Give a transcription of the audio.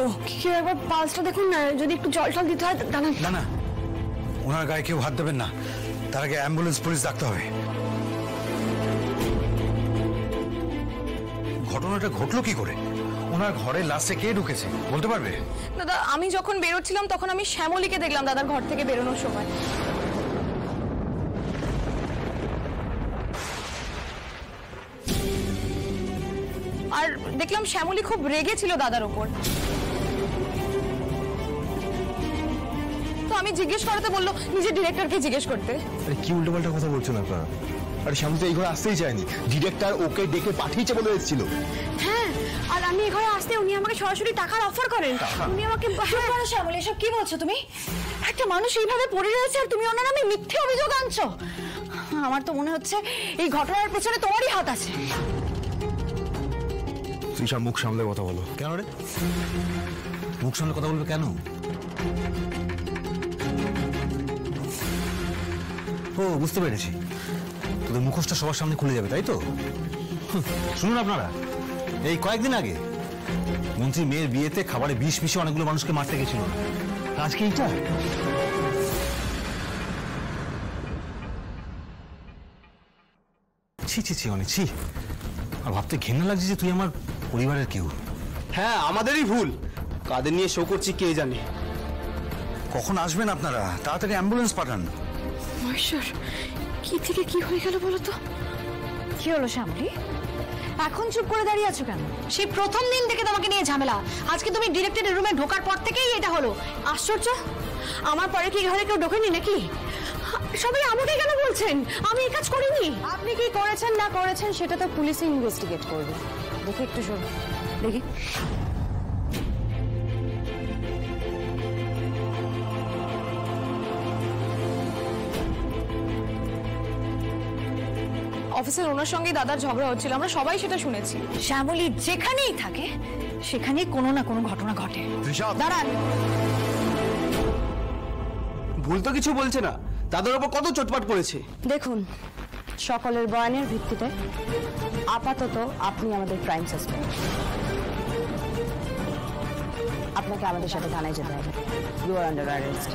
হলো? কেউ একবার পালসটা দেখুন না, যদি একটু জল টল দিতে হয়। না না, ওনার গায়ে কেউ হাত দেবেন না, তার আগে অ্যাম্বুলেন্স পুলিশ ডাকতে হবে। ঘটনাটা ঘটলো কি করে? ওনার ঘরে লাস্টে কে ঢুকেছে বলতে পারবে? দাদা, আমি যখন বেরোচ্ছিলাম তখন আমি শ্যামলীকে দেখলাম দাদার ঘর থেকে বেরোনোর সময়। আর দেখলাম শ্যামলী খুব রেগে ছিল দাদার ওপর। তো আমি জিজ্ঞেস করাতে বললো নিজের ডিরেক্টরকে জিজ্ঞেস করতে। আরে কি উল্টোপাল্টা কথা বলছেন আপনারা? আরে শ্যামলী তো এই ঘরে আসতেই চায়নি, ডিরেক্টর ওকে ডেকে পাঠিয়েছে বলে এসেছিল। হ্যাঁ, আর আমি এই ঘরে আসতে উনি আমাকে সরাসরি টাকার অফার করেন। উনি আমাকে শ্যামলী, এসব কি বলছো তুমি? একটা মানুষ এইভাবে পড়ে রয়েছে আর তুমি ওনার নামে মিথ্যে অভিযোগ আনছো? আমার তো মনে হচ্ছে এই ঘটনার পেছনে তোমারই হাত আছে। তুই সব মুখ সামলে কথা বলো। কেন রে? মুখ সামলে কথা বলবে কেন? ও, বুঝতে পেরেছি, তোদের মুখোশটা সবার সামনে খুলে যাবে, তাই তো? শুনুন আপনারা, এই কয়েকদিন আগে মন্ত্রী মেয়ের বিয়েতে খাবারে বিষ মিশিয়ে অনেকগুলো মানুষকে মারতে গেছিল, আজকে এইটা? ছি ছি ছি, অনেক ছি। আর ভাবতে ঘেন্না লাগছে যে তুই আমার পরিবারের কেউ। হ্যাঁ, আমাদেরই ভুল, কাদের নিয়ে শো করছি কে জানে। কখন আসবেন আপনারা? তাড়াতাড়ি অ্যাম্বুলেন্স পাঠান। মহেশ্বর, কি থেকে কি হয়ে গেল বলো তো? কি হলো শ্যামলী? এখন চুপ করে দাঁড়িয়ে আছো কেন? সেই প্রথম দিন থেকে তোমাকে নিয়ে ঝামেলা, আজকে তুমি ডিরেক্টরের রুমে ঢোকার পর থেকেই এটা হলো। আশ্চর্য, আমার পরে কি ঘরে কেউ ঢোকেনি নাকি? সবাই আমাকে কেন বলছেন? আমি এই কাজ করিনি। আপনি কি করেছেন না করেছেন সেটা তো পুলিশই ইনভেস্টিগেট করবে। দেখি একটু শোনো, দেখি। অফিসের ওনার সঙ্গে দাদার ঝগড়া হচ্ছিল, আমরা সবাই সেটা শুনেছি। শ্যামলী যেখানেই থাকে সেখানেই কোনো না কোনো ঘটনা ঘটে। দাঁড়ান, ভুল তো কিছু বলছে না, দাদার ওপর কত চোটপাট পড়েছে। দেখুন, সকলের বয়ানের ভিত্তিতে আপাতত আপনি আমাদের ক্রাইম সাসপেক্ট। আপনাকে আমাদের সাথে থানায় যেতে হবে। You are under arrest.